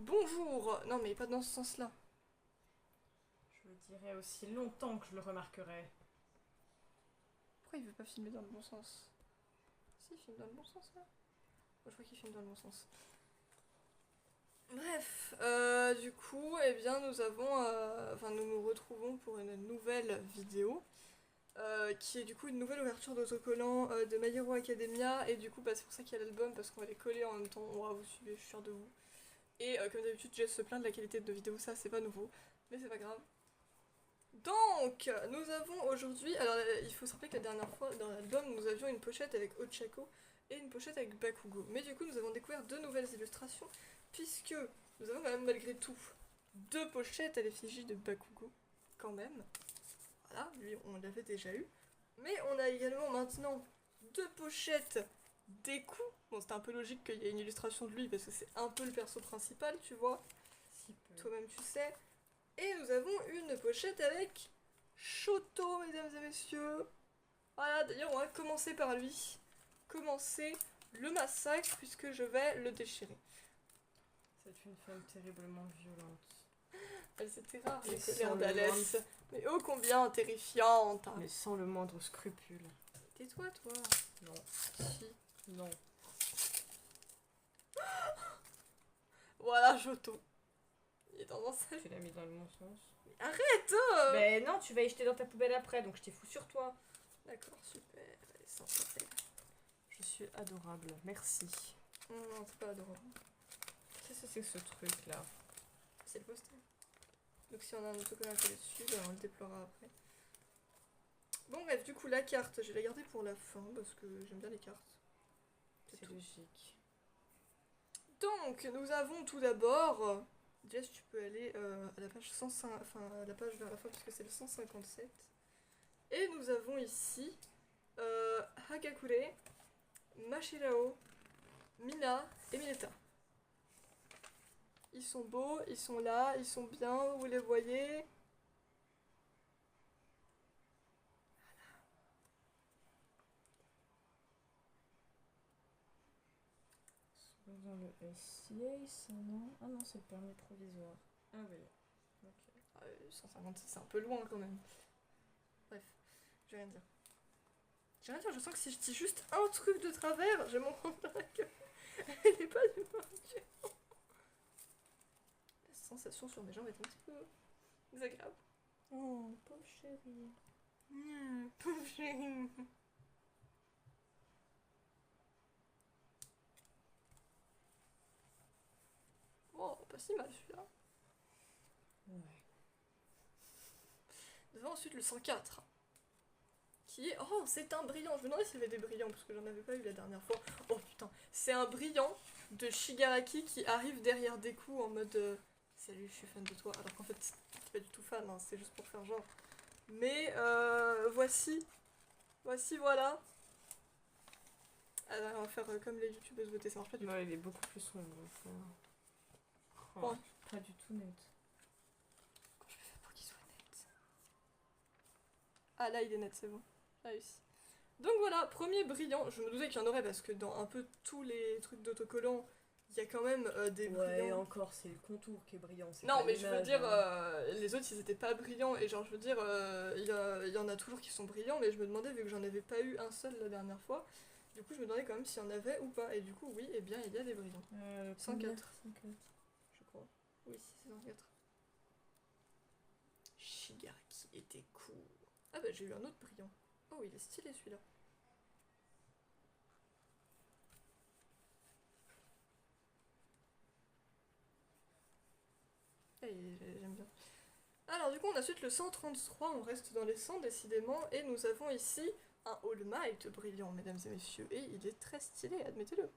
bonjour. Non mais pas dans ce sens-là. Je dirais aussi longtemps que je le remarquerai. Pourquoi il veut pas filmer dans le bon sens? Si, il filme dans le bon sens là. Je crois qu'il filme dans le bon sens. Bref, du coup, eh bien, nous nous retrouvons pour une nouvelle vidéo, qui est du coup une nouvelle ouverture d'autocollant de My Hero Academia, et du coup, bah, c'est pour ça qu'il y a l'album, parce qu'on va les coller en même temps, vous suivez, je suis sûre de vous. Et comme d'habitude, Jess se plaint de la qualité de nos vidéos, ça c'est pas nouveau, mais c'est pas grave. Donc, nous avons aujourd'hui, alors il faut se rappeler que la dernière fois, dans l'album, nous avions une pochette avec Ochako et une pochette avec Bakugo. Mais du coup, nous avons découvert deux nouvelles illustrations, puisque nous avons quand même malgré tout deux pochettes à l'effigie de Bakugo, quand même. Voilà, lui on l'avait déjà eu. Mais on a également maintenant deux pochettes d'Eku. Bon, c'était un peu logique qu'il y ait une illustration de lui, parce que c'est un peu le perso principal, tu vois. Si peu. Toi-même tu sais. Et nous avons une pochette avec Shoto, mesdames et messieurs. Voilà, d'ailleurs, on va commencer par lui. Commencer le massacre, puisque je vais le déchirer. C'est une femme terriblement violente. C'était rare, Et les sans colères le d'Alès. Mais ô combien terrifiante. Mais sans le moindre scrupule. Tais-toi, toi. Non. Si. Non. Voilà, Shoto. Il est dans un sac. Tu l'as mis dans le bon sens. Arrête. Ben non, tu vas y jeter dans ta poubelle après, donc je t'ai fou sur toi. D'accord, super. Allez, sans passer. Je suis adorable, merci. Non, c'est pas adorable. Qu'est-ce que c'est que ce truc là? C'est le poster. Donc si on a un autocollant à coller dessus, ben, on le déplorera après. Bon bref, du coup la carte, je vais la garder pour la fin parce que j'aime bien les cartes. C'est logique. Donc nous avons tout d'abord, Jess tu peux aller à la page 105, enfin à la page vers la fin puisque c'est le 157. Et nous avons ici Hagakure, Mashirao, Mina et Mineta. Ils sont beaux, ils sont là, ils sont bien, vous les voyez. Dans le SCA, ça non? Ah non, c'est le permis provisoire. Ah oui. Ok. 156 c'est un peu loin quand même. Bref, je vais rien dire. J'ai rien dire, je sens que si je dis juste un truc de travers, je vais m'en prendre dans la gueule. Elle est pas du tout. La sensation sur mes jambes est un petit peu désagréable. Oh, pauvre chérie. Pauvre chérie. Oh, pas si mal celui-là. Ouais. Nous avons ensuite le 104. Qui est... Oh, c'est un brillant. Je me demandais s'il y avait des brillants, parce que j'en avais pas eu la dernière fois. Oh putain, c'est un brillant de Shigaraki qui arrive derrière Deku en mode... Salut, je suis fan de toi. Alors qu'en fait, t'es pas du tout fan, hein, c'est juste pour faire genre. Mais voici. Voici, voilà. Alors, on va faire comme les youtubeuses beauté, ça marche pas du tout. Non, il est beaucoup plus sombre. Oh, Bon. pas du tout net. Comment je peux faire pour qu'il soit net? Ah là, il est net, c'est bon. J'ai réussi. Donc voilà, premier brillant. Je me doutais qu'il y en aurait parce que dans un peu tous les trucs d'autocollants, il y a quand même des Ouais, brillants. encore, c'est le contour qui est brillant. Non, mais je veux dire, hein. les autres ils étaient pas brillants. Et genre, je veux dire, il y en a toujours qui sont brillants. Mais je me demandais, vu que j'en avais pas eu un seul la dernière fois, du coup, je me demandais quand même s'il y en avait ou pas. Et du coup, oui, eh bien, il y a des brillants. 104. 104. Je crois. Oui, si, c'est 104. Shigaraki était cool. Ah bah, j'ai eu un autre brillant. Oh, il est stylé celui-là. J'aime bien. Alors du coup on a ensuite le 133, on reste dans les 100 décidément, et nous avons ici un All Might brillant mesdames et messieurs, et il est très stylé, admettez-le.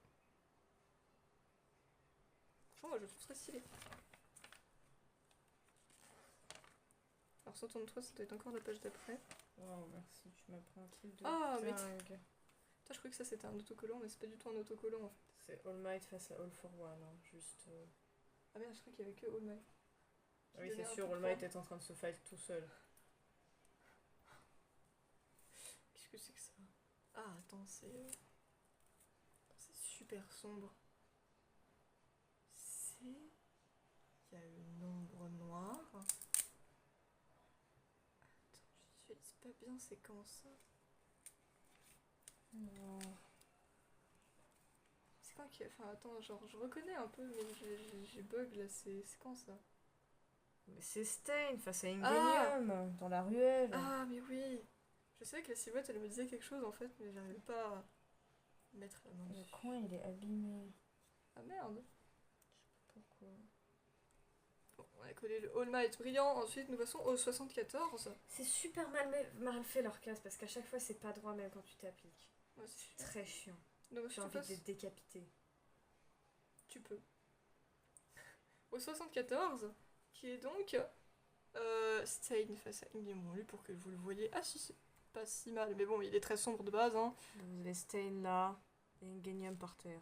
Franchement moi je le trouve très stylé. Alors 133 ça doit être encore la page d'après. Wow, merci, tu m'apprends un truc de Ah, mais dingue. putain, je croyais que ça c'était un autocollant, mais c'est pas du tout un autocollant en fait. C'est All Might face à All for One, hein. Juste... Ah merde, je croyais qu'il y avait que All Might. Ah oui, c'est sûr, All Might est en train de se fight tout seul. Qu'est-ce que c'est que ça? Ah attends, c'est super sombre. C'est... a une ombre noire. Attends, je visualise pas bien, c'est quand ça? C'est quand qu'il y a... Enfin, attends, genre, je reconnais un peu, mais j'ai bug là, c'est quand ça? Mais c'est Stein face à Ingenium, dans la ruelle. Ah, mais oui! Je sais que la silhouette, elle me disait quelque chose en fait, mais j'arrivais pas à mettre la main Le dessus. coin, il est abîmé. Ah merde! Pourquoi? Bon, on a collé le All Might brillant, ensuite nous passons au 74. C'est super mal fait leur case parce qu'à chaque fois c'est pas droit même quand tu t'appliques. Ouais, C'est très chiant. Donc, J'ai envie de les décapiter. Tu peux. Au 74, qui est donc Stein face à Ingenium. Lui, pour que vous le voyez. Ah si, c'est pas si mal, mais bon, il est très sombre de base, hein. Vous avez Stein là et Ingenium par terre.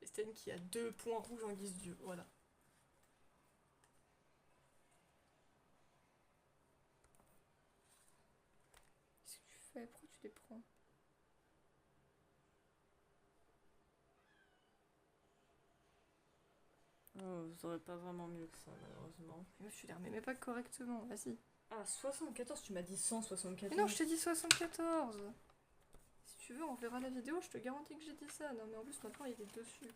Et Stein qui a 2 points rouges en guise d'yeux, voilà. Qu'est-ce que tu fais? Pourquoi tu les prends? Oh, vous aurez pas vraiment mieux que ça, malheureusement. Mais tu les remets même pas correctement, vas-y. Ah, 74, tu m'as dit 174. Mais non, je t'ai dit 74. Si tu veux, on verra la vidéo, je te garantis que j'ai dit ça. Non, mais en plus, maintenant, il est dessus.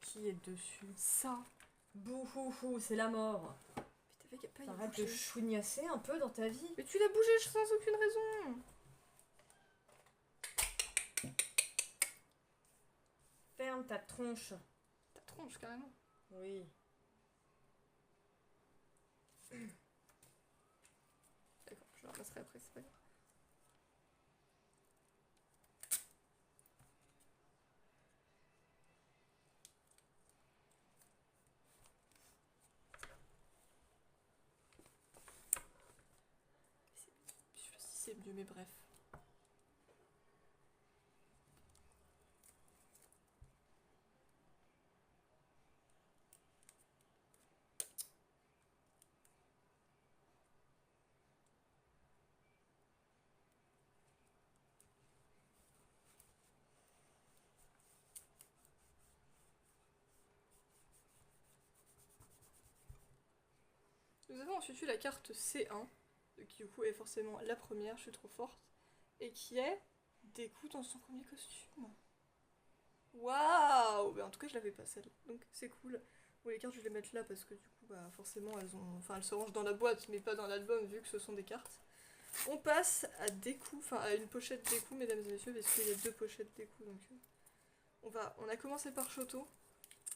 Qui est dessus? Ça. Bouhouhou, c'est la mort. Mais t'avais qu'à pas y Arrête de bouger. chouignasser un peu dans ta vie. Mais tu l'as bougé sans aucune raison. Ferme ta tronche. Ta tronche, carrément. Oui. D'accord, je le ramasserai après, c'est pas grave. Je sais pas si c'est mieux, mais bref. Nous avons ensuite eu la carte C1, qui du coup est forcément la première, je suis trop forte, et qui est Deku dans son premier costume. Waouh! Ben, en tout cas, je l'avais pas celle, donc c'est cool. Bon, les cartes, je vais les mettre là parce que du coup, bah, forcément, elles se rangent dans la boîte, mais pas dans l'album vu que ce sont des cartes. On passe à Deku, enfin à une pochette Deku, mesdames et messieurs, parce qu'il y a 2 pochettes Deku, donc on a commencé par Shoto,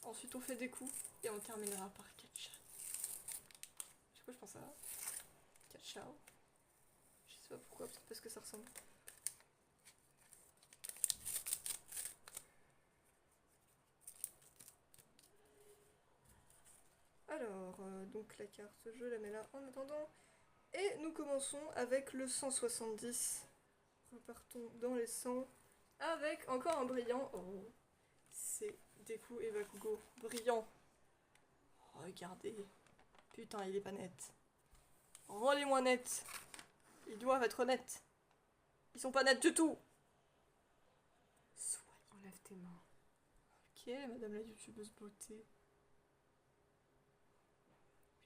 ensuite on fait Deku, et on terminera par Katcha. Je sais pas, je pense à Katchao. Je sais pas pourquoi, peut-être parce que ça ressemble. Alors, donc la carte, je la mets là en attendant. Et nous commençons avec le 170. Repartons dans les 100 avec encore un brillant. Oh, c'est Deku et Bakugo. Brillant. Regardez. Putain, il est pas net. Rendez-moi net. Ils doivent être nets. Ils sont pas nets du tout. Enlève tes mains. Ok, madame la youtubeuse beauté.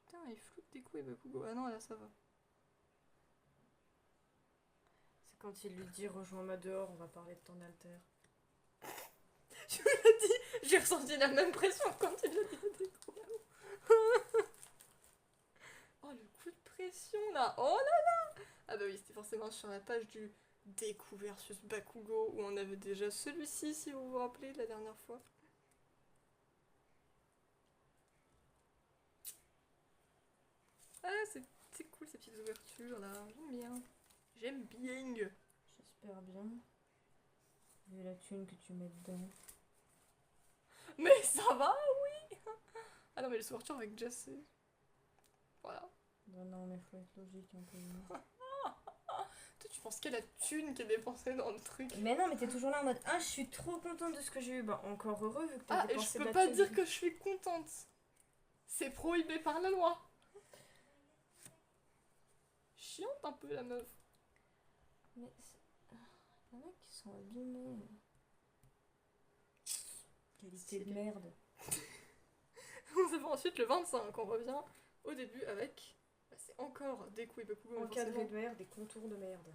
Putain, il floute Deku et Bakugo. Ah non, là ça va. C'est quand il lui dit rejoins-moi dehors, on va parler de ton alter. Je vous l'ai dit, j'ai ressenti la même pression quand il l'a dit à Deku. Oh, le coup de pression là. Oh là là. Ah bah oui, c'était forcément sur la page du Deku versus Bakugo où on avait déjà celui-ci, si vous vous rappelez, de la dernière fois. Ah, c'est cool ces petites ouvertures là, j'aime bien. J'aime bien. J'espère bien. Vu la thune que tu mets dedans. Mais ça va, oui. Ah non, mais les ouvertures avec Jess, c'est... Voilà. Non, non, mais faut être logique un peu. Toi, tu penses quelle la thune qui est dépensée dans le truc? Mais non, mais t'es toujours là en mode ah, je suis trop contente de ce que j'ai eu. Bah, encore heureux vu que t'as Ah, et dépensé je de peux la pas thune. dire que je suis contente. C'est prohibé par la loi. Chiante un peu la meuf. Mais il y en a qui sont abîmés. Qualité de merde. Vous avons ensuite le 25. On revient au début avec... Bah, c'est encore Deku et Bakugo. mais Encadré forcément, de merde, des contours de merde.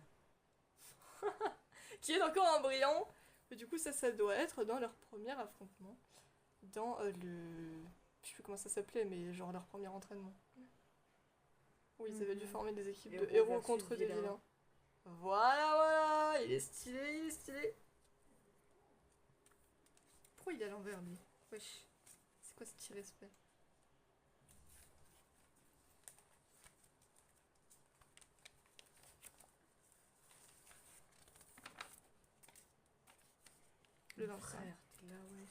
qui est encore un brillant. Mais du coup, ça doit être dans leur premier affrontement. Dans le... Je sais plus comment ça s'appelait, mais genre leur premier entraînement. Où ils avaient dû former des équipes de héros versus contre des vilains. Voilà, il est stylé. Pourquoi il est à l'envers, lui? Wesh, c'est quoi ce irrespect? Le 25. Frère, t'es là, wesh.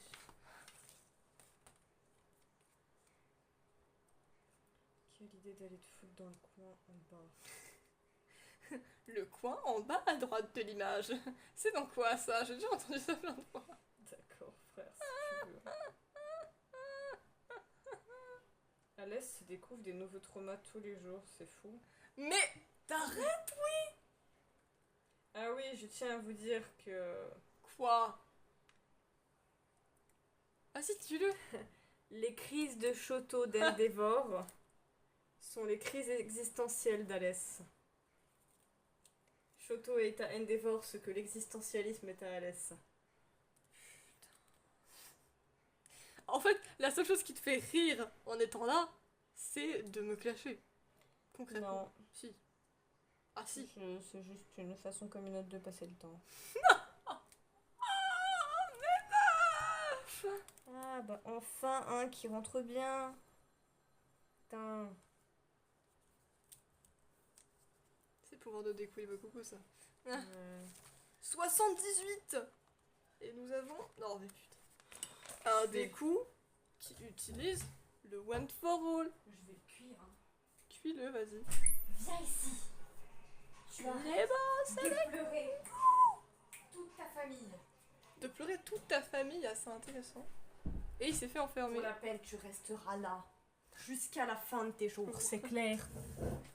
Quelle idée d'aller te foutre dans le coin en bas. Le coin en bas à droite de l'image. C'est dans quoi ça? J'ai déjà entendu ça plein de fois. D'accord, frère, si tu veux. Alès se découvre des nouveaux traumas tous les jours, c'est fou. Mais t'arrêtes? Ah oui, je tiens à vous dire que Quoi? Ah si, tu-le. les crises de Shoto d'Endeavor sont les crises existentielles d'Alès. Shoto est à Endeavor ce que l'existentialisme est à Alès. En fait, la seule chose qui te fait rire en étant là, c'est de me clasher. Concrètement. Non, Si. Ah si. c'est juste une façon comme une autre de passer le temps. Ah bah enfin un qui rentre bien. Putain. C'est le pouvoir de Deku et Bakugo, ça. Ouais. 78. Et nous avons... Non, mais putain. Un Deku qui utilise le One for All. Je vais le cuire. Hein. Cuis-le, vas-y. Viens ici. Tu arrêtes de pleurer toute ta famille. De pleurer toute ta famille, assez intéressant. Et il s'est fait enfermer. Pour la peine, tu resteras là. Jusqu'à la fin de tes jours, c'est clair.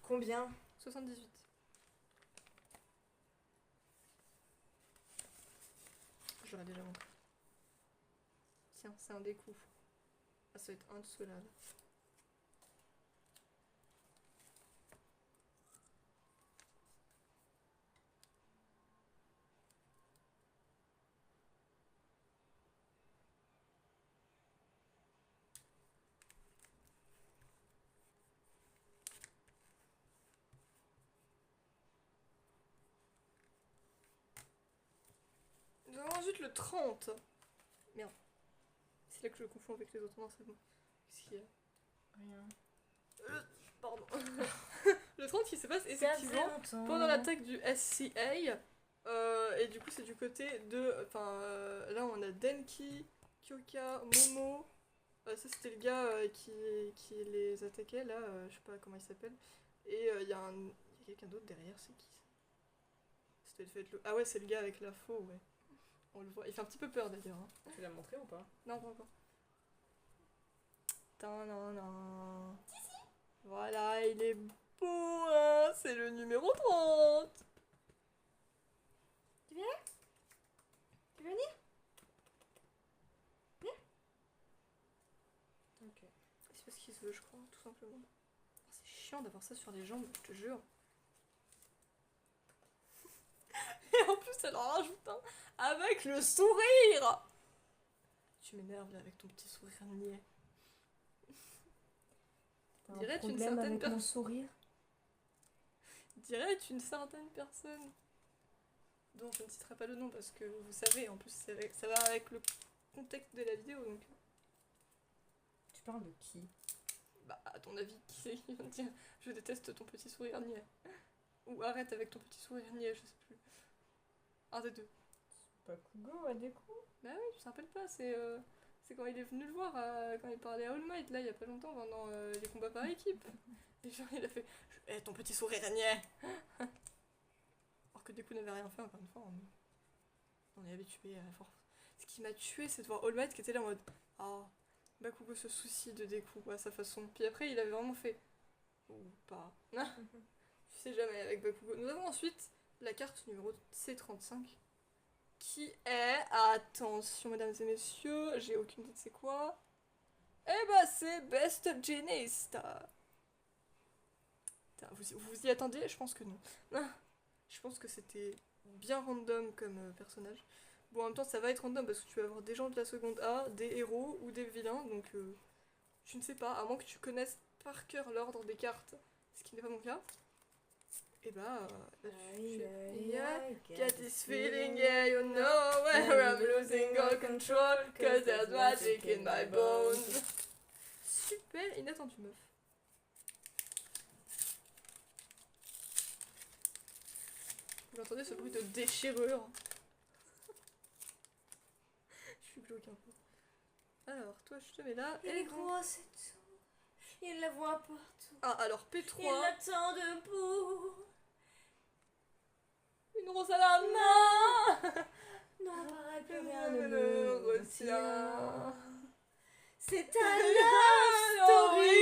Combien? 78. J'aurais déjà montré. Tiens, c'est un Deku. Ah, ça va être un de ceux-là. Là. Nous avons ensuite le 30. Merde. C'est là que je le confonds avec les autres. Non, c'est bon. Qu'est-ce qu'il y a? Rien. Pardon. Le 30 qui se passe effectivement pendant l'attaque du SCA. Et du coup, c'est du côté de. Enfin, là, on a Denki, Kyoka, Momo. Ça, c'était le gars qui les attaquait, là. Je sais pas comment il s'appelle. Et il y a quelqu'un d'autre derrière, c'est qui ça? C'était le fait le... Ah ouais, c'est le gars avec la faux, ouais. On le voit. Il fait un petit peu peur d'ailleurs. Hein. Tu l'as montré ou pas? Non, pas encore. Tadadam. Voilà, il est beau, hein. C'est le numéro 30. Tu viens? Tu veux venir? Viens. Ok. C'est parce qu'il se veut, je crois, tout simplement. C'est chiant d'avoir ça sur les jambes, je te jure. Et en plus, elle en rajoute un avec le sourire. Tu m'énerves là avec ton petit sourire niais. Dirait une certaine avec mon sourire? Dirait une certaine personne dont je ne citerai pas le nom parce que vous savez, en plus ça va avec le contexte de la vidéo donc. Tu parles de qui? Bah à ton avis, qui c'est qui va me dire je déteste ton petit sourire niais? Ou arrête avec ton petit sourire niais, je sais plus. Un des deux. Bakugo à des coups? Bah oui, je me rappelle pas, c'est quand il est venu le voir, quand il parlait à All Might, là, il y a pas longtemps, pendant les combats par équipe. Et genre, il a fait « ton petit sourire niais !» Alors que Deku n'avait rien fait, encore une fois, on est habitué à force. Ce qui m'a tué, c'est de voir All Might qui était là en mode « Ah, Bakugo se soucie de Deku à sa façon. » Puis après, il avait vraiment fait « Ou pas. » Tu sais jamais avec Bakugo. Nous avons ensuite la carte numéro C35. Qui est, attention mesdames et messieurs, j'ai aucune idée de c'est quoi. Eh bah c'est Best Genist. Vous y attendiez? Je pense que non. Ah, je pense que c'était bien random comme personnage. Bon, en même temps, ça va être random parce que tu vas avoir des gens de la seconde A, des héros ou des vilains, donc je ne sais pas, à moins que tu connaisses par cœur l'ordre des cartes, ce qui n'est pas mon cas. Et bah, là, yeah, get this feeling, yeah, you know, where I'm losing all control, cause there's magic in my bones. Super inattendu, meuf. Vous entendez ce bruit de déchirure? Je suis glauque un peu. Alors, toi, je te mets là. Il est gros, c'est tout. Il la voit partout. Ah, alors P3. Il l'attend debout. Une rose à la main. Non, pareil, plus rien Ne ne le le retient. retient. C'est un love story.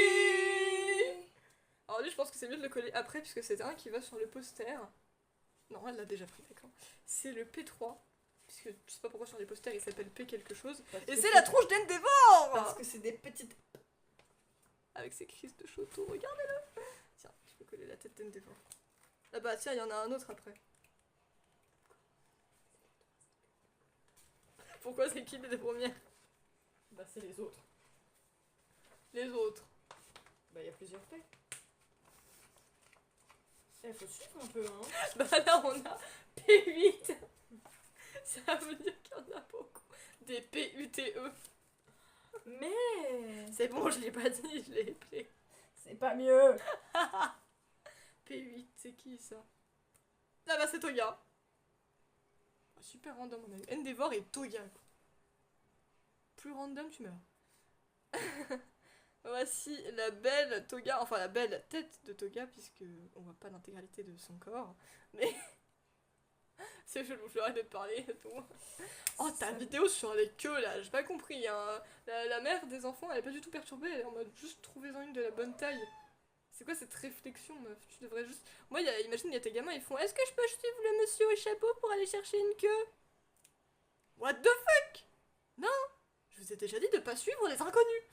Alors lui, je pense que c'est mieux de le coller après, puisque c'est un qui va sur le poster. Non, elle l'a déjà pris, d'accord. C'est le P3. Puisque je sais pas pourquoi sur les posters il s'appelle P quelque chose. Et c'est la tronche d'Endeavor. Parce que c'est des petites... Avec ses crises de château, regardez-le. Tiens, je peux coller la tête d'Endeavor. Ah bah tiens, il y en a un autre après. Pourquoi c'est qui les deux premières? Bah c'est les autres. Les autres. Bah il y a plusieurs P. Il faut suivre un peu, hein. Bah là on a P8. Ça veut dire qu'il y en a beaucoup. Des P-U-T-E. Mais... C'est bon, je l'ai pas dit, je l'ai appelé. c'est pas mieux. P8, c'est qui ça? Ah bah c'est Toga. Ah, super random, on a eu Endeavor et Toga. Quoi. Plus random, tu meurs. Voici la belle Toga, enfin la belle tête de Toga, puisque on voit pas l'intégralité de son corps. Mais c'est chelou, je arrête de parler et tout. Oh, ta vidéo sur les queues là, j'ai pas compris. Hein. La mère des enfants, elle est pas du tout perturbée, elle est en mode juste trouvez-en une de la bonne taille. C'est quoi cette réflexion, meuf? Tu devrais juste. Moi, imagine, il y a tes gamins, ils font est-ce que je peux suivre le monsieur au chapeau pour aller chercher une queue? What the fuck? Non! Je vous ai déjà dit de pas suivre les inconnus!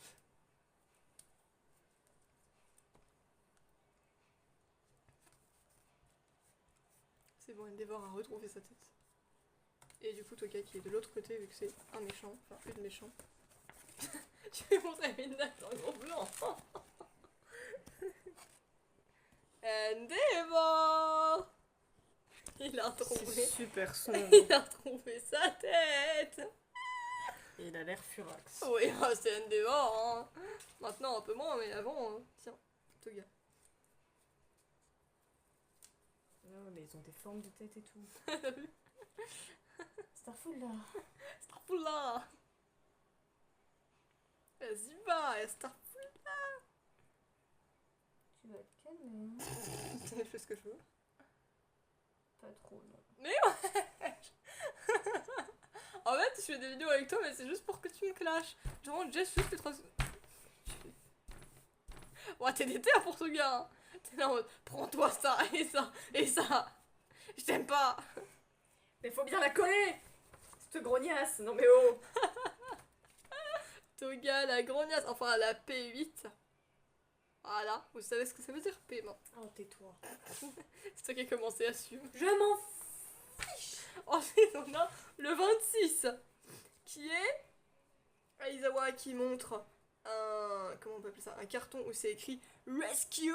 C'est bon, Endeavor a retrouvé sa tête. Et du coup, Toka qui est de l'autre côté, vu que c'est un méchant, enfin une méchant. Tu vais montrer une date en gros blanc! Endeavor! Il a retrouvé. C'est super sombre. Il a retrouvé sa tête! Et il a l'air furax. Oui, c'est Endeavor, hein. Maintenant un peu moins, mais avant, tiens, Toga. Non, mais ils ont des formes de tête et tout. Starful là. Starful là! Vas-y, va, Starful! Tu dois être calme, hein. Je fais ce que je veux. Pas trop, non. Mais ouais! En fait, je fais des vidéos avec toi, mais c'est juste pour que tu me clashes. Genre, juste les 3 secondes. Ouais, t'es déter pour ce gars! Hein. T'es là en mode, prends-toi ça, et ça, et ça! Je t'aime pas! Mais faut bien la coller! Cette grognasse! Non mais oh! Toga, la grognasse, enfin la P8. Voilà, vous savez ce que ça veut dire P maintenant. Oh, tais-toi. C'est toi qui as commencé à suivre. Je m'en fiche! Ensuite, on a le 26, qui est Aizawa qui montre un... Comment on peut appeler ça? Un carton où c'est écrit Rescue!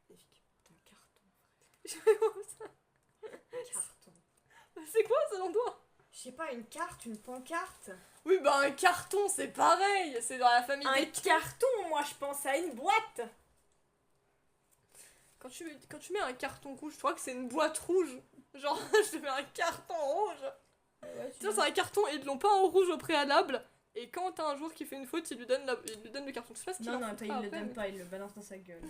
Magnifique. C'est un carton. Je vais voir ça. Carton. C'est quoi ça l'endroit? Je sais pas, une carte, une pancarte? Oui, bah un carton, c'est pareil! C'est dans la famille Un des... carton, moi je pense à une boîte! Quand tu mets un carton rouge, je crois que c'est une boîte rouge. Genre, je te mets un carton rouge. Ouais, Tiens, c'est un carton et ils l'ont pas en rouge au préalable. Et quand t'as un joueur qui fait une faute, il lui donne le carton. Je sais pas ce qu'il Non, en non, foutra il le après, donne mais- pas, il le balance dans sa gueule.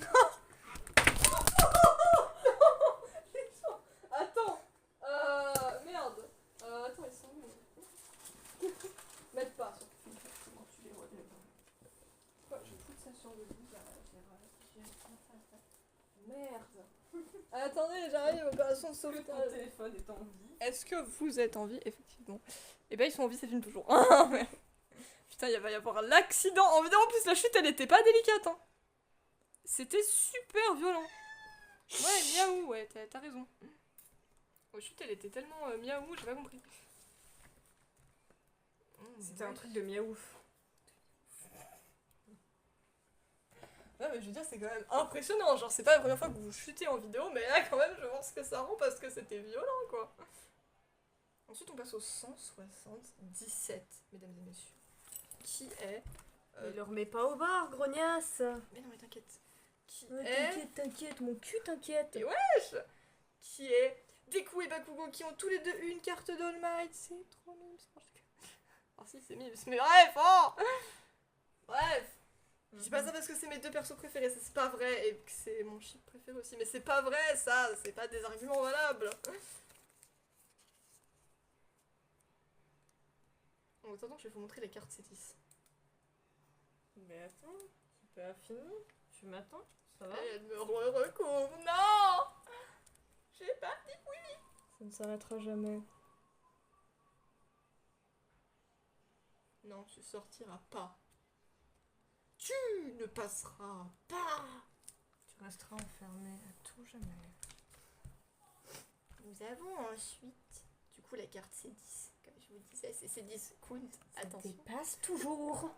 Attends, merde. Attends, ils sont où? Mettre pas sur comment tu les vois. Quoi, je fous ça sur le lit, là, merde. Attendez, j'arrive, opération de Ton sauvetage. téléphone est en vie. Est-ce que vous êtes en vie? Effectivement. Et ben ils sont en vie, c'est film toujours. Ah, merde. Putain, il va y avoir l'accident en vidéo. En plus, la chute, elle était pas délicate. Hein. C'était super violent. Ouais, miaou, ouais, t'as raison. La chute, elle était tellement miaou, j'ai pas compris. C'était un truc de miaouf. Ouais, mais je veux dire, c'est quand même impressionnant. Genre, c'est pas la première fois que vous chutez en vidéo, mais là, quand même, je vois ce que ça rend parce que c'était violent, quoi. Ensuite, on passe au 177, mesdames et messieurs. Qui est. Ne le remets pas au bar, grognasse. Mais non, mais t'inquiète. Qui est. T'inquiète, mon cul t'inquiète. Et wesh. Qui est. Deku et Bakugo qui ont tous les deux une carte d'All Might. C'est trop mimes. Ah, si, c'est mimes. Mais bref, oh. Bref. Je dis pas ça parce que c'est mes deux persos préférés, ça c'est pas vrai, et que c'est mon chip préféré aussi, mais c'est pas vrai ça, c'est pas des arguments valables. En attendant, je vais vous montrer les cartes C10. Mais attends, c'est pas fini. Tu m'attends? Ça va? Et elle me recouvre, non. J'ai pas dit oui. Ça ne s'arrêtera jamais. Non, tu sortiras pas. Tu ne passeras pas. Tu resteras enfermé à tout jamais. Nous avons ensuite, du coup, la carte C10. Comme je vous disais, c'est C10 Count. Attention. Dépasse toujours.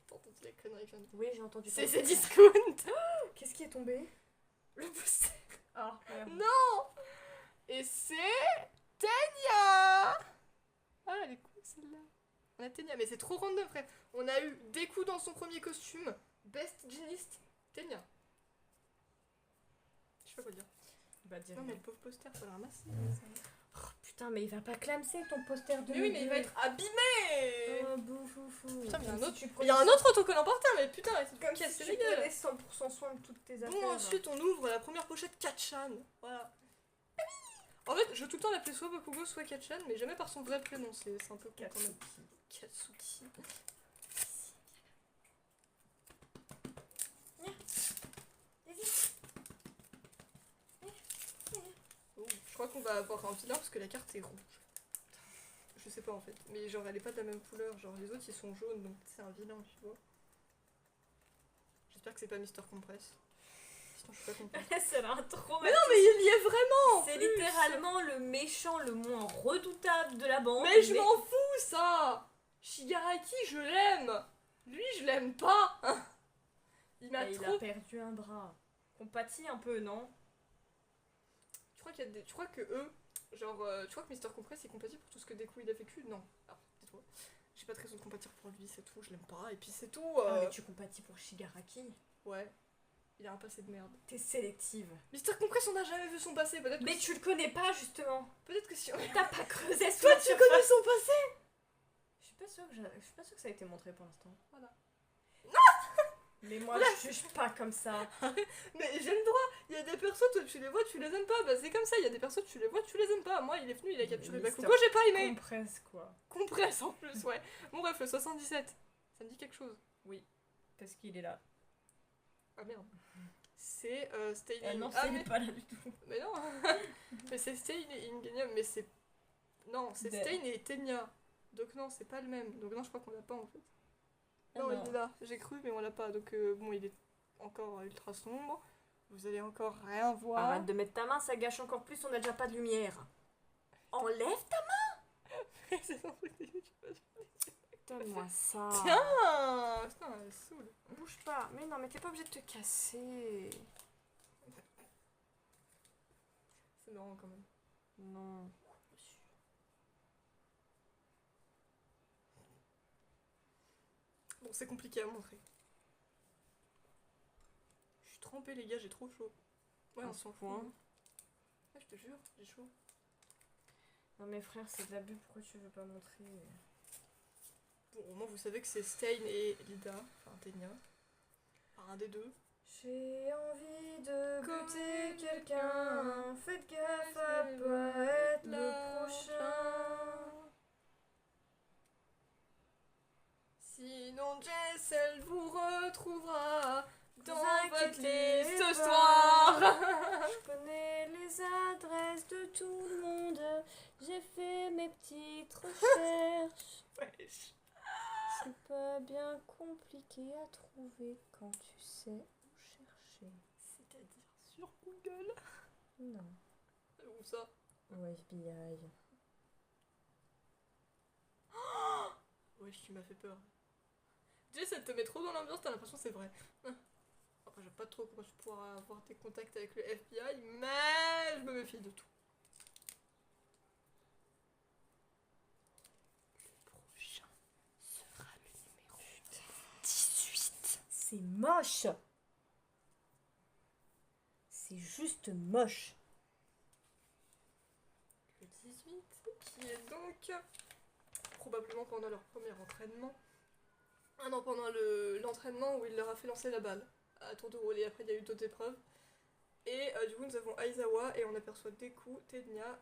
T'as entendu la connerie que je viens de dire. Oui, j'ai entendu. C'est C10 Count. Qu'est-ce qui est tombé? Le poster. Ah, merde. Non. Et c'est Tenya. Ah, elle est cool celle-là. On a Tenya, mais c'est trop random, frère. On a eu Deku dans son premier costume. Best Jeanist, Tenya. Je sais pas quoi dire. Bah, dire. Non, mais le pauvre poster, faut le ramasser. Oh, putain, mais il va pas clamser ton poster de. Mais oui, mais il va être abîmé. Oh, boufoufou. Putain, mais il y a un Comme autre. si tu Il y a un prenais- autre autocollant par terre, mais putain, c'est Comme casse si les tu gueules. prenais 100% soin de toutes tes affaires. Bon, ensuite, on ouvre la première pochette Kachan. Voilà. En fait, je veux tout le temps l'appeler soit Bakugo, soit Kachan, mais jamais par son vrai prénom. C'est un peu con quand même. Katsuki. Oh, je crois qu'on va avoir un vilain parce que la carte est rouge. Je sais pas en fait. Mais genre, elle est pas de la même couleur. Genre, les autres ils sont jaunes donc c'est un vilain, tu vois. J'espère que c'est pas Mister Compress. Sinon, je suis pas contente. C'est un trop. Mais non, mais il y est vraiment! en C'est plus. littéralement le méchant le moins redoutable de la bande. Mais je m'en fous, ça! Shigaraki, je l'aime! Lui, je l'aime pas! Il m'a Il trop. a perdu un bras. Compatit un peu, non? Tu crois qu'il y a des. Tu crois que eux. Genre, tu crois que Mister Compress est compatible pour tout ce que Deku il a vécu? Non. Alors, tais-toi. J'ai pas de raison de compatir pour lui, c'est tout, je l'aime pas. Et puis c'est tout. Ah, mais tu compatis pour Shigaraki. Ouais. Il a un passé de merde. T'es sélective. Mister Compress, on n'a jamais vu son passé, peut-être que. Mais tu le connais pas, justement. Peut-être que si. T'as pas creusé sous Toi, la tu surface. connais son passé! Je suis pas sûre que ça a été montré pour l'instant. Voilà. Mais moi, je juge pas comme ça. Mais j'ai le droit! Il y a des personnes, toi tu les vois, tu les aimes pas. Bah c'est comme ça, il y a des personnes, tu les vois, tu les aimes pas. Moi, il est venu, il a capturé Mister Bakugo, j'ai pas aimé! Compresse, quoi. Compresse en plus, ouais. Bon, bref, le 77. Ça me dit quelque chose. Parce qu'il est là. Ah merde. C'est Stay Ah non, Ah, il mais... est pas là du tout. mais non! Mais c'est Stain et Ingenium, mais c'est. Non, c'est Ben. Stain et Tenya. Donc non, c'est pas le même. Donc non, je crois qu'on l'a pas en fait. Ah Non, non. il est là. J'ai cru, mais on l'a pas. Donc bon, il est encore ultra sombre. Vous allez encore rien voir. Arrête de mettre ta main, ça gâche encore plus, on a déjà pas de lumière. Enlève ta C'est un truc de YouTube. Donne-moi ça. Tiens! Putain, elle saoule. Bouge pas. Mais non, mais t'es pas obligé de te casser. C'est marrant quand même. Non. Bon, c'est compliqué à montrer. Je suis trempée, les gars, j'ai trop chaud. Ouais, À on ce s'en fout. point. Ouais, je te jure, j'ai chaud. Non mais frère, c'est de l'abus, pourquoi tu veux pas montrer? Bon, au moins, vous savez que c'est Stain et Lida, enfin Tenya. Enfin, un des deux. J'ai envie de Comme buter quelqu'un. quelqu'un. Faites gaffe à pas être le prochain. Sinon, Jess, elle vous retrouvera dans Vous votre inquiétez liste pas. soir. Je connais les adresses de tout le monde. J'ai fait mes petites recherches. Wesh. C'est pas bien compliqué à trouver quand tu sais où chercher. C'est-à-dire sur Google. Non. Où ça? Au FBI. Wesh, tu m'as fait peur. Tu sais, ça te met trop dans l'ambiance, t'as l'impression que c'est vrai. Après, je sais pas trop comment tu pourras avoir des contacts avec le FBI, mais je me méfie de tout. Le prochain sera le numéro 18. C'est moche. C'est juste moche. Le 18, qui est donc probablement pendant leur premier entraînement. Ah non, pendant l'entraînement où il leur a fait lancer la balle à tour de rôle. Et après, il y a eu d'autres épreuves. Et du coup, nous avons Aizawa et on aperçoit Deku, Tenya,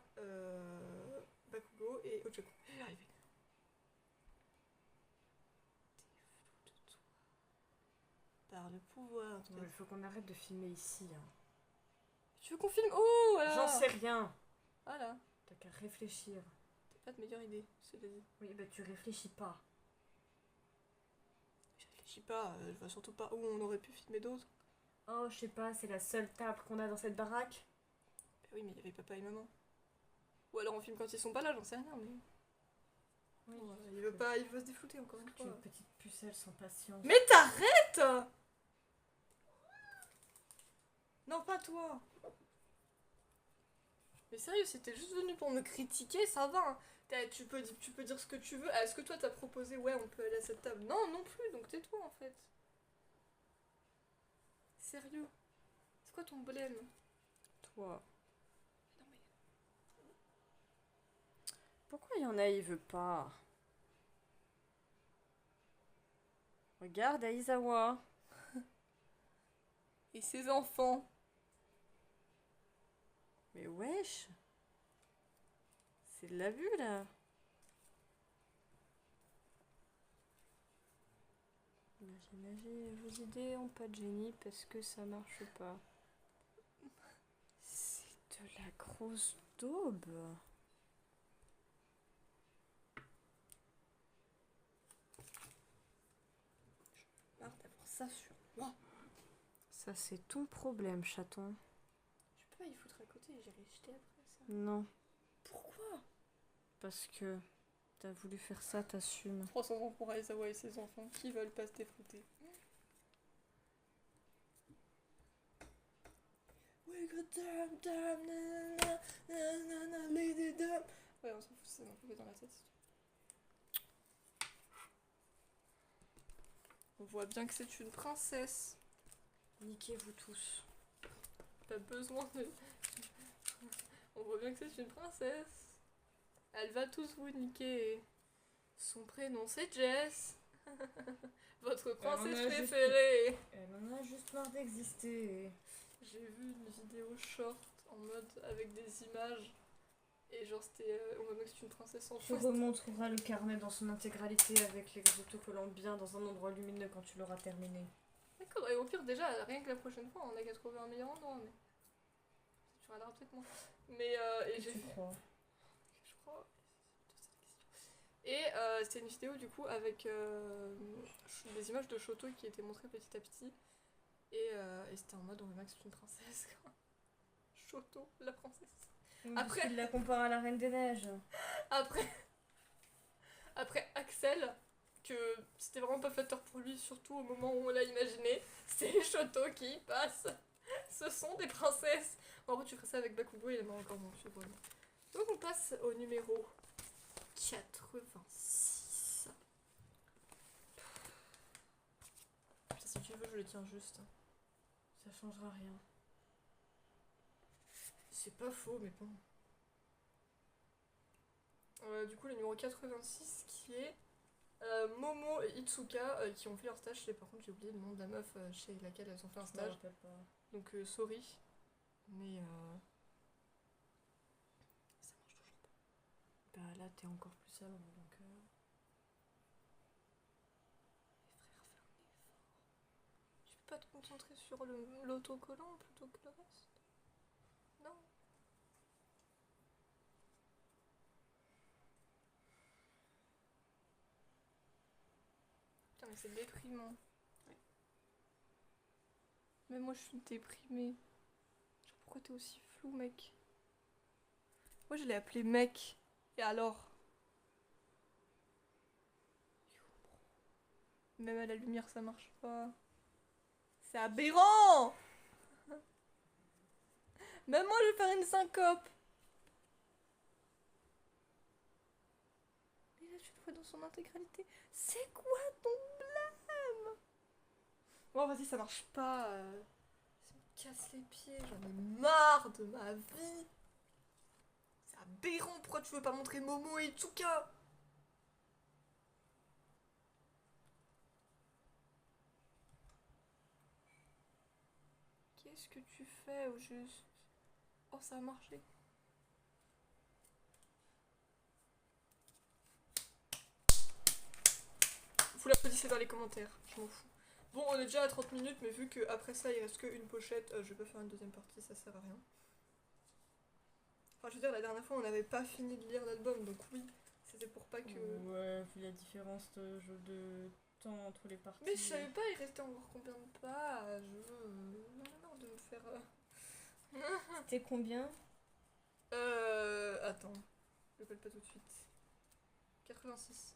Bakugo et Ochako. Je vais y arriver. T'es fou de toi. Par le pouvoir. Il faut qu'on arrête de filmer ici. Hein. Tu veux qu'on filme? Oh voilà. J'en sais rien. Voilà. T'as qu'à réfléchir. C'est pas de meilleure idée, je te l'ai dit. Oui, bah tu réfléchis pas. Je réfléchis pas, je vois surtout pas où on aurait pu filmer d'autres. Oh, je sais pas, c'est la seule table qu'on a dans cette baraque. Bah oui, mais il y avait papa et maman. Ou alors on filme quand ils sont pas là, j'en sais rien, mais. Oui. Bon, il veut pas, il veut se déflouter encore une Tu es fois. une petite pucelle sans patience. Mais t'arrêtes! Non, pas toi! Mais sérieux, si t'es juste venu pour me critiquer, ça va. Hein. Tu peux dire ce que tu veux. Ah, est-ce que toi t'as proposé, ouais, on peut aller à cette table? Non, non plus, donc tais-toi en fait. Sérieux? C'est quoi ton blême? Toi. Non mais. Pourquoi il y en a, il veut pas? Regarde Aizawa. Et ses enfants? Mais wesh. C'est de l'abus là. Imaginez, vos idées ont pas de génie parce que ça marche pas. C'est de la grosse daube. Marre d'avoir ça sur moi. Ça c'est ton problème, chaton. Je peux pas y foutre à côté, j'irai jeter après ça. Non, Pourquoi? parce que t'as voulu faire ça, t'assumes. 300 ans pour Aizawa et ses enfants qui veulent pas se déflouter. We got damn, lady damn. Ouais, on s'en fout, ça m'a coupé dans la tête. On voit bien que c'est une princesse. Niquez-vous tous. Pas besoin de. On voit bien que c'est une princesse. Elle va tous vous niquer. Son prénom c'est Jess. Votre princesse préférée. Elle en a juste marre d'exister. J'ai vu une vidéo short en mode avec des images. Et genre c'était. On voit bien que c'est une princesse en Tu face. remonteras le carnet dans son intégralité avec les autocollants bien dans un endroit lumineux quand tu l'auras terminé. D'accord, et au pire déjà, rien que la prochaine fois, on a qu'à trouver un meilleur endroit. Mais. Tu regarderas peut-être moins. Mais et j'ai Tu vu. crois? Je crois. Et c'était une vidéo du coup avec des images de Shoto qui étaient montrées petit à petit. Et c'était en mode on voit bien que c'est une princesse. Quoi. Shoto, la princesse. Après- Il la compare à la Reine des Neiges. Après Axel, que c'était vraiment pas flatteur pour lui, surtout au moment où on l'a imaginé, c'est Shoto qui passe. Ce sont des princesses. En vrai, tu ferais ça avec Bakugo, il aimerait encore moins, je sais pas. Donc on passe au numéro 86. Putain, si tu veux, je le tiens juste. Ça changera rien. C'est pas faux, mais bon. Du coup, le numéro 86 qui est Momo et Itsuka qui ont fait leur stage. Par contre, j'ai oublié le nom de la meuf chez laquelle elles ont fait un Je me stage. rappelle pas. Donc, sorry. Mais ça marche toujours pas. Bah là, t'es encore plus sale, donc... Les frères, fais un effort. Tu peux pas te concentrer sur l'autocollant plutôt que le reste? Non. c'est déprimant. Mais moi je suis déprimée. Genre, pourquoi t'es aussi flou, mec? Moi je l'ai appelé mec. Et alors? Même à la lumière ça marche pas. C'est aberrant! Même moi je vais faire une syncope. Et là tu le vois dans son intégralité. C'est quoi ton blâme? Bon vas-y ça marche pas. Ça me casse les pieds. J'en ai marre de ma vie. C'est aberrant. Pourquoi tu veux pas montrer Momo et Itsuka? Qu'est-ce que tu fais au juste? Oh ça a marché. Vous l'applaudissez dans les commentaires, je m'en fous. Bon, on est déjà à 30 minutes, mais vu qu'après ça, il reste qu'une pochette, je vais pas faire une deuxième partie, ça sert à rien. Enfin, je veux dire, la dernière fois, on n'avait pas fini de lire l'album, donc oui, c'était pour pas que... Ouais, vu la différence de jeu de temps entre les parties. Mais je savais pas, il restait encore combien de pages. J'en ai marre de me faire... C'était combien? Attends, je l'appelle pas tout de suite. 86.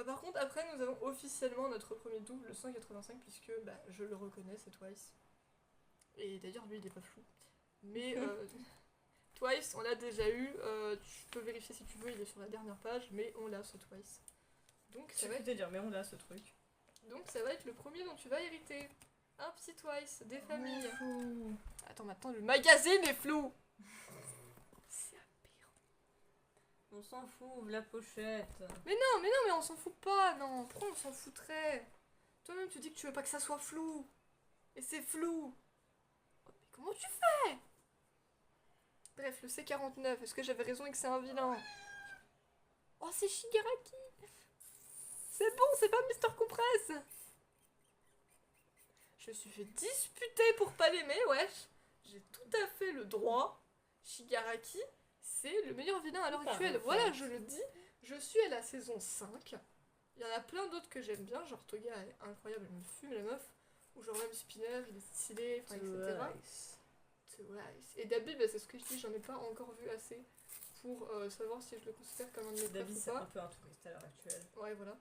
Par contre, après, nous avons officiellement notre premier double, le 185, puisque bah, je le reconnais, c'est Twice. Et d'ailleurs, lui, il est pas flou. Mais Twice, on l'a déjà eu. Tu peux vérifier si tu veux, il est sur la dernière page, mais on l'a, ce Twice. Donc ça, va être... te dire, mais on a ce truc. Donc ça va être le premier dont tu vas hériter. Un petit Twice, des familles. Fou. Attends, maintenant, le magazine est flou. C'est aberrant. On s'en fout, la pochette. Mais on s'en fout pas, non. Pourquoi on s'en foutrait? Toi-même, tu dis que tu veux pas que ça soit flou. Et c'est flou. Oh, mais comment tu fais? Bref, le C49, est-ce que j'avais raison et que c'est un vilain? Oh, c'est Shigaraki. C'est bon, c'est pas Mister Compresse. Je me suis fait disputer pour pas l'aimer, wesh. J'ai tout à fait le droit. Shigaraki, c'est le meilleur vilain à l'heure actuelle. Voilà, je le dis. Je suis à la saison 5. Il y en a plein d'autres que j'aime bien, genre Toga elle est incroyable, elle me fume la meuf. Ou genre même Spinner, il est stylé, enfin, etc. Et Dabi, bah, c'est ce que je dis, j'en ai pas encore vu assez pour savoir si je le considère comme un de mes Dabi, préfs c'est ou un pas. peu un touriste à l'heure actuelle. Ouais, voilà.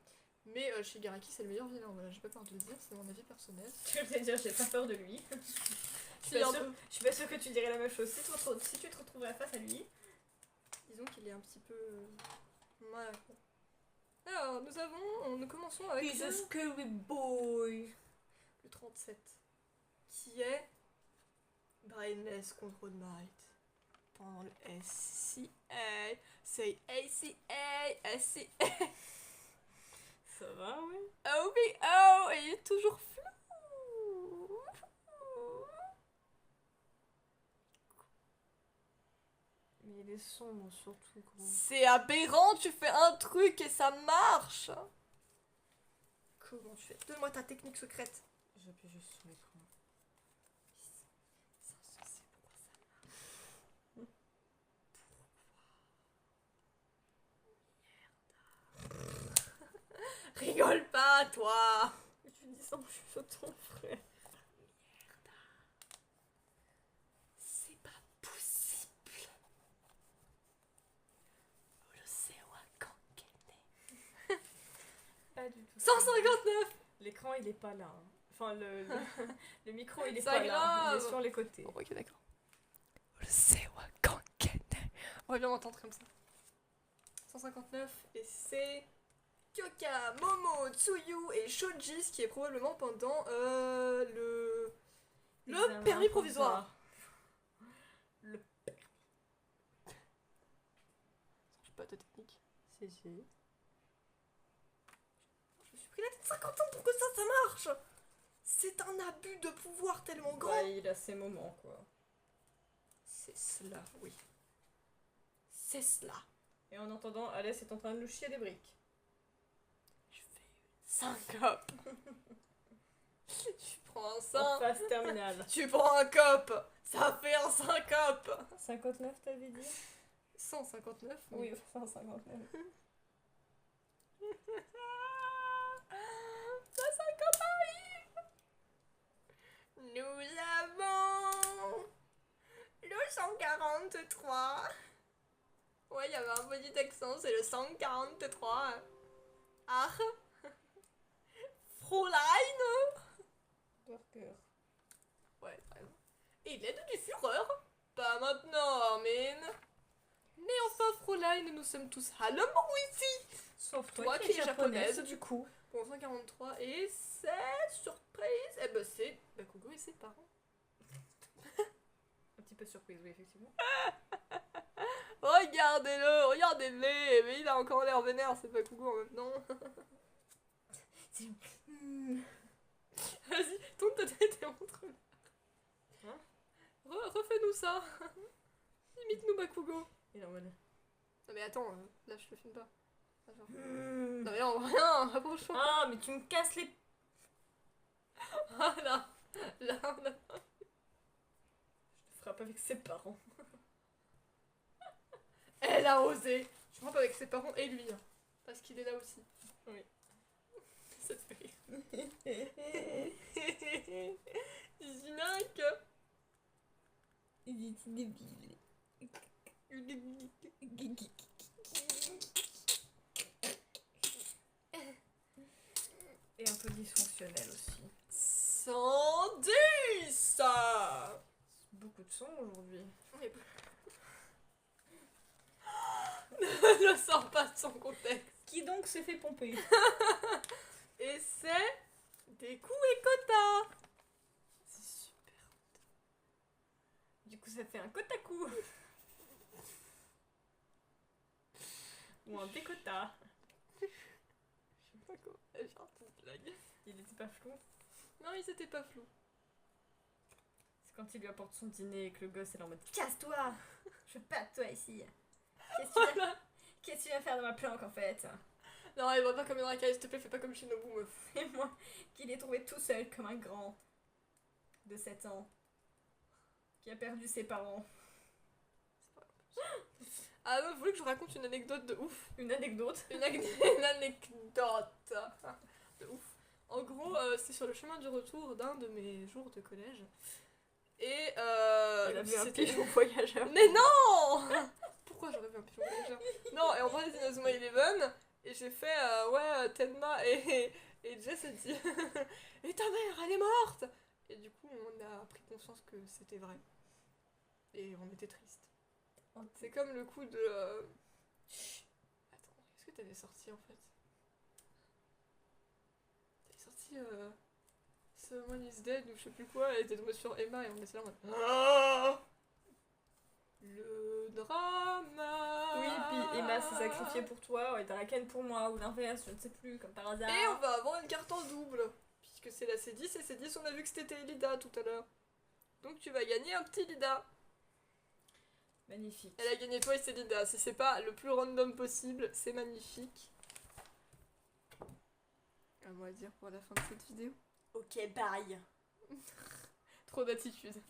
Mais Shigaraki, c'est le meilleur vilain, voilà, j'ai pas peur de le dire, c'est mon avis personnel. Je vais te dire, j'ai pas peur de lui. Je suis pas sûre que tu dirais la même chose si tu te retrouverais face à lui. Disons qu'il est un petit peu... Voilà. Alors, nous commençons avec He's a scary boy. le 37, qui est Brainless Control Might. Pendant le SCA, c'est ACA, SCA. Ça va, oui. OBO, il est toujours flou. Mais il est sombre surtout, gros. C'est aberrant, tu fais un truc et ça marche. Comment tu fais? Donne-moi ta technique secrète. J'appuie juste sur l'écran. C'est insensé, pourquoi ça marche? Pourquoi? Rigole pas, toi. Tu dis ça, je suis ton frère. C'est pas possible. Je sais Wakankene. Pas du tout. 159. L'écran, il est pas là. Hein. Enfin, le micro, il est C'est pas là. grave. Il est sur les côtés. Bon, ok, d'accord. Je sais Wakankene. On va bien m'entendre comme ça. 159, et c'est Kyoka, Momo, Tsuyu et Shoji, ce qui est probablement pendant le permis provisoire. Le J'ai pas de technique. si. Je me suis pris la tête 50 ans pour que ça marche. C'est un abus de pouvoir tellement grand. Ouais, il a ses moments, quoi. C'est cela, oui. C'est cela. Et en entendant, Alès est en train de nous chier des briques. Je fais une syncope. Tu prends un En sein. phase terminale. Tu prends un cop. Ça fait un syncope. 59, t'avais dit? 159. Oui, 159. 143. Ouais, il y avait un petit accent, c'est le 143. Ah. Fräulein. Burger. Ouais, vraiment. Il est du Führer. Pas maintenant, Armin. Mais enfin, Fräulein, nous sommes tous allemands ici. Sauf Toi toi qui qui es es japonaise, japonaise, du coup. Bon, 143, et c'est surprise. Eh ben, c'est Bakugo et ses parents. Un petit peu surprise, oui, effectivement. Regardez-le, regardez-les. Mais il a encore l'air vénère, c'est Bakugo en même temps. Vas-y, tourne ta tête et montre-le. Hein Refais-nous ça. Imite-nous Bakugo. Il est en mode. Non mais attends, là je le filme pas. Attends. Non mais non, rien, rapproche-toi. Ah, mais tu me casses les. Ah là, là, là. Je te frappe avec ses parents. Elle a osé. Je frappe avec ses parents et lui. Hein, parce qu'il est là aussi. Oui. Ça te fait rire. Zinac. Il est débile. Et un peu dysfonctionnel aussi. 110. Beaucoup de sons aujourd'hui. Ne le sors pas de son contexte. Qui donc s'est fait pomper? Et c'est des coups et quotas. C'est super. Du coup, ça fait un côte à coup. Ou un décota. Je sais pas comment faire cette blague. Il était pas flou. Non, ils étaient pas flous. C'est quand il lui apporte son dîner et que le gosse est là en mode casse-toi. Je veux pas de toi ici. Qu'est-ce que tu viens faire dans ma planque en fait? Non, il va pas comme une racaille, s'il te plaît, fais pas comme Shinobu, meuf. Et moi, qui l'ai trouvé tout seul comme un grand de 7 ans. Qui a perdu ses parents. Ah non, vous voulez que je vous raconte une anecdote de ouf? Une anecdote. Une anecdote de ouf. En gros, c'est sur le chemin du retour d'un de mes jours de collège. Et Elle a vu un c'était pigeon voyageur. Mais non. Pourquoi j'aurais vu un pigeon voyageur? Non, et on parlait d'Inazuma Eleven, et j'ai fait ouais, Tenma, et Jess a dit et ta mère, elle est morte! Et du coup, on a pris conscience que c'était vrai. Et on était triste. C'est comme le coup de. Attends, qu'est-ce que t'avais sorti en fait? T'avais sorti Someone is Dead ou je sais plus quoi, et t'es tombé sur Emma et on était là en mode. Ah, le drama! Oui, puis Emma s'est sacrifiée pour toi, et Draken pour moi, ou l'inverse, je ne sais plus, comme par hasard. Et on va avoir une carte en double, puisque c'est la C10, et C10 on a vu que c'était Lida tout à l'heure. Donc tu vas gagner un petit Lida. Magnifique. Elle a gagné toi et c'est Lida. Si c'est pas le plus random possible, c'est magnifique. Un mot à dire pour la fin de cette vidéo. Ok, bye. Trop d'attitude.